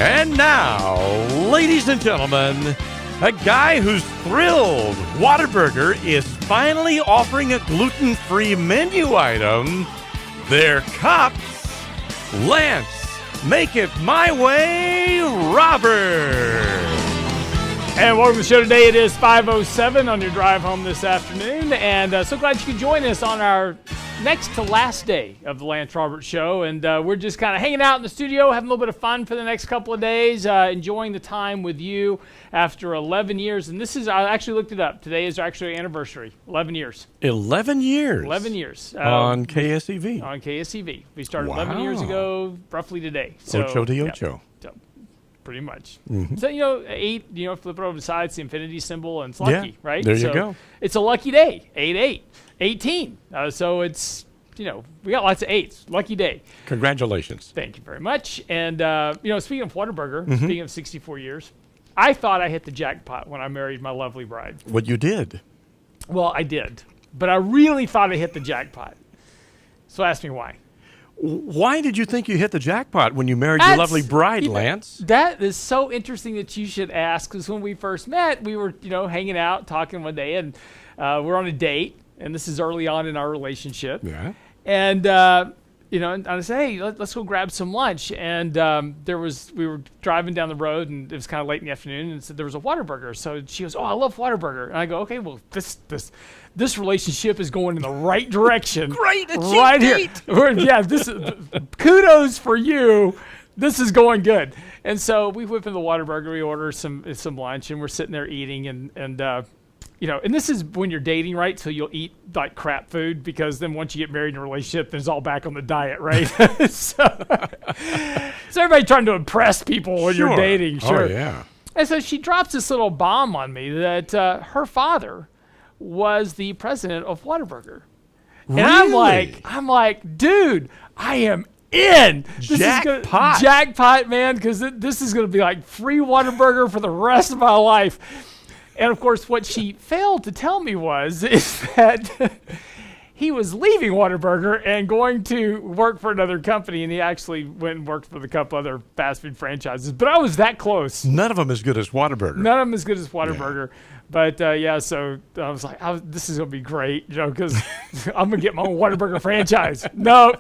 And now, ladies and gentlemen, a guy who's thrilled Whataburger is finally offering a gluten-free menu item. Their cops, Lance, make it my way, Robert. And welcome to the show today. It is 5:07 on your drive home this afternoon. And so glad you could join us on our next to last day of the Lance Roberts Show. And we're just kind of hanging out in the studio, having a little bit of fun for the next couple of days, enjoying the time with you after 11 years. And this is, I actually looked it up. Today is actually our anniversary, 11 years. 11 years? 11 years. On KSEV. On KSEV. We started 11 years ago, roughly today. So, Ocho de Ocho. Yeah. Pretty much. Mm-hmm. So, 8, flip it over to the side, it's the infinity symbol, and it's lucky, right? There you go. It's a lucky day. 8-8. 18. So it's, we got lots of 8s. Lucky day. Congratulations. Thank you very much. And, speaking of Whataburger, speaking of 64 years, I thought I hit the jackpot when I married my lovely bride. What you did? Well, I did. But I really thought I hit the jackpot. So ask me why. Why did you think you hit the jackpot when you married your lovely bride, Lance? That is so interesting that you should ask, because when we first met, we were, hanging out, talking one day, and we're on a date, and this is early on in our relationship. Yeah. And, and I said, hey, let's go grab some lunch. And we were driving down the road, and it was kind of late in the afternoon, and said there was a Whataburger. So she goes, oh, I love Whataburger. And I go, okay, well, this relationship is going in the right direction. Great, right here. Kudos for you. This is going good. And so we whip in the Whataburger. We order some lunch, and we're sitting there eating, and and this is when you're dating, right? So you'll eat like crap food, because then once you get married in a relationship, then it's all back on the diet, right? so everybody trying to impress people when you're dating, sure. Oh, yeah. And so she drops this little bomb on me that her father was the president of Whataburger. Really? And I'm like, dude, I am in. Jackpot. Jackpot, man, because this is going to be like free Whataburger for the rest of my life. And of course, what she failed to tell me is that he was leaving Whataburger and going to work for another company, and he actually went and worked for a couple other fast food franchises. But I was that close. None of them as good as Whataburger. None of them as good as Whataburger. Yeah. But so I was like, this is going to be great, because I'm going to get my own Whataburger franchise. No,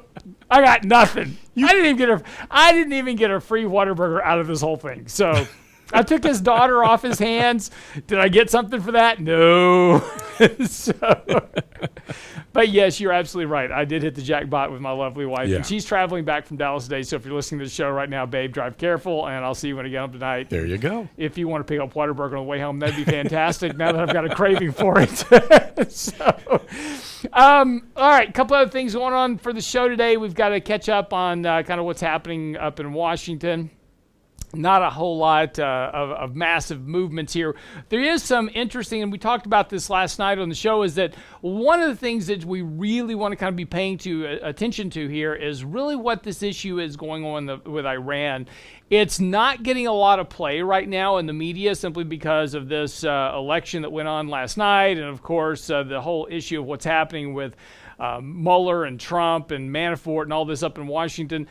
I got nothing. I didn't even get a free Whataburger out of this whole thing. So I took his daughter off his hands. Did I get something for that? No. But yes, you're absolutely right. I did hit the jackpot with my lovely wife. Yeah. And she's traveling back from Dallas today. So if you're listening to the show right now, babe, drive careful. And I'll see you when I get home tonight. There you go. If you want to pick up Whataburger on the way home, that'd be fantastic now that I've got a craving for it. All right, a couple other things going on for the show today. We've got to catch up on kind of what's happening up in Washington. Not a whole lot of massive movements here. There is some interesting, and we talked about this last night on the show, is that one of the things that we really want to kind of be paying attention to here is really what this issue is going on with Iran. It's not getting a lot of play right now in the media simply because of this election that went on last night, and of course the whole issue of what's happening with Mueller and Trump and Manafort and all this up in Washington.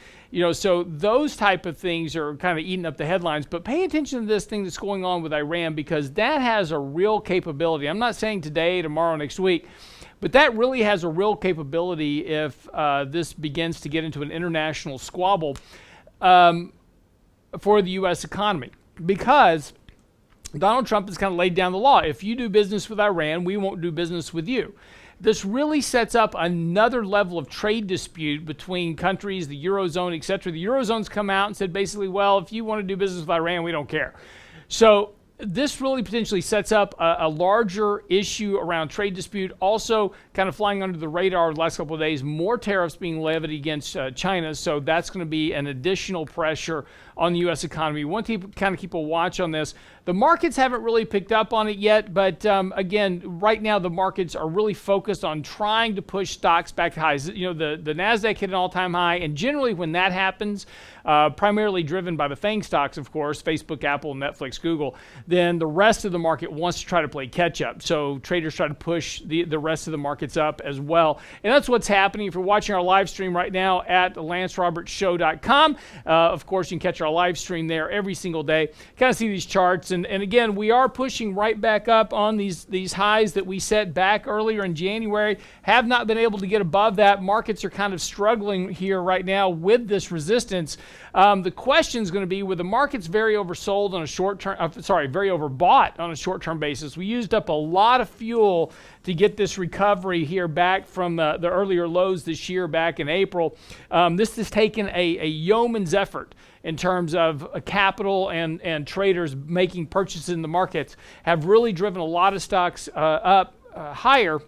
So those type of things are kind of eating up the headlines. But pay attention to this thing that's going on with Iran, because that has a real capability. I'm not saying today, tomorrow, next week, but that really has a real capability if this begins to get into an international squabble for the U.S. economy. Because Donald Trump has kind of laid down the law. If you do business with Iran, we won't do business with you. This really sets up another level of trade dispute between countries, the Eurozone, et cetera. The Eurozone's come out and said basically, well, if you want to do business with Iran, we don't care. So this really potentially sets up a larger issue around trade dispute. Also, kind of flying under the radar the last couple of days, more tariffs being levied against China. So that's going to be an additional pressure on the U.S. economy. We want to kind of keep a watch on this. The markets haven't really picked up on it yet, but again, right now the markets are really focused on trying to push stocks back to highs. The NASDAQ hit an all-time high, and generally when that happens, primarily driven by the FANG stocks, of course, Facebook, Apple, Netflix, Google, then the rest of the market wants to try to play catch up. So traders try to push the rest of the markets up as well. And that's what's happening. If you're watching our live stream right now at LanceRobertsShow.com, of course, you can catch our live stream there every single day. Kind of see these charts. And again, we are pushing right back up on these highs that we set back earlier in January. Have not been able to get above that. Markets are kind of struggling here right now with this resistance. The question is going to be, with the markets very oversold on a short-term, very overbought on a short-term basis. We used up a lot of fuel to get this recovery here back from the earlier lows this year back in April. This has taken a yeoman's effort in terms of capital and traders making purchases in the markets, have really driven a lot of stocks up higher.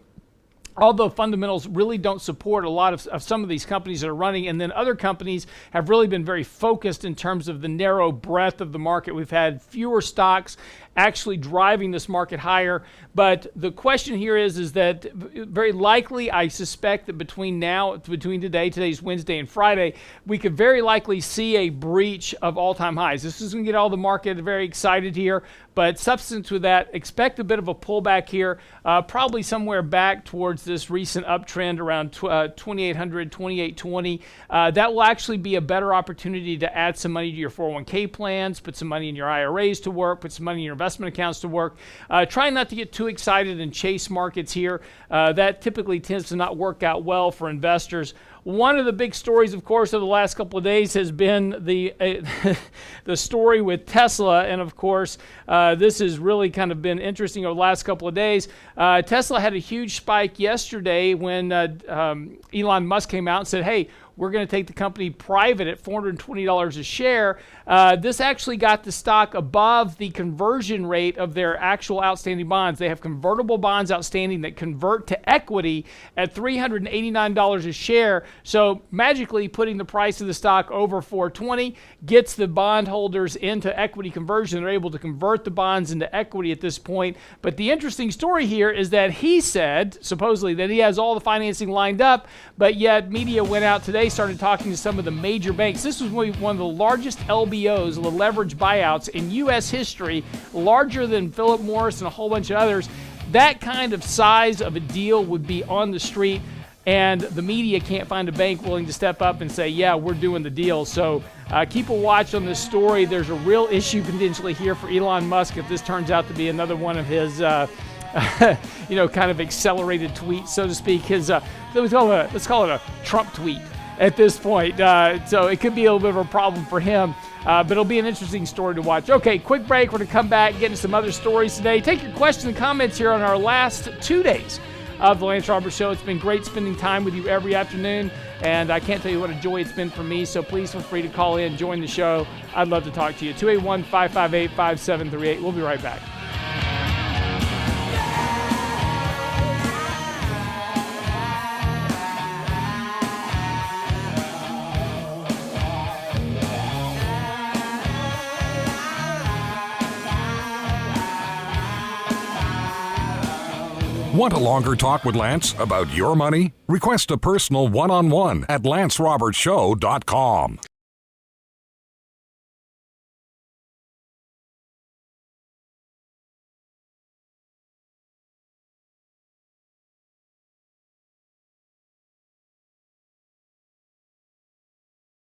Although fundamentals really don't support a lot of some of these companies that are running, and then other companies have really been very focused in terms of the narrow breadth of the market. We've had fewer stocks actually driving this market higher. But the question here is that very likely, I suspect that between today's Wednesday and Friday, we could very likely see a breach of all-time highs. This is going to get all the market very excited here, but substance with that, expect a bit of a pullback here, probably somewhere back towards this recent uptrend around 2,800, 2,820. That will actually be a better opportunity to add some money to your 401k plans, put some money in your IRAs to work, put some money in your investment accounts to work. Try not to get too excited and chase markets here. That typically tends to not work out well for investors. One of the big stories, of course, of the last couple of days has been the story with Tesla. And, of course, this has really kind of been interesting over the last couple of days. Tesla had a huge spike yesterday when Elon Musk came out and said, hey, we're going to take the company private at $420 a share. This actually got the stock above the conversion rate of their actual outstanding bonds. They have convertible bonds outstanding that convert to equity at $389 a share. So magically putting the price of the stock over $420 gets the bondholders into equity conversion. They're able to convert the bonds into equity at this point. But the interesting story here is that he said, supposedly, that he has all the financing lined up, but yet media went out today, started talking to some of the major banks. This was one of the largest LBOs, the leverage buyouts in U.S. history, larger than Philip Morris and a whole bunch of others. That kind of size of a deal would be on the street, and the media can't find a bank willing to step up and say, yeah, we're doing the deal. So keep a watch on this story. There's a real issue potentially here for Elon Musk if this turns out to be another one of his kind of accelerated tweets, so to speak. Let's call it a Trump tweet at this point. So it could be a little bit of a problem for him, but it'll be an interesting story to watch. Okay, quick break. We're going to come back, get into some other stories today. Take your questions and comments here on our last 2 days of the Lance Roberts Show. It's been great spending time with you every afternoon, and I can't tell you what a joy it's been for me, so please feel free to call in, join the show. I'd love to talk to you. 281-558-5738. We'll be right back. Want a longer talk with Lance about your money? Request a personal one-on-one at LanceRobertsShow.com.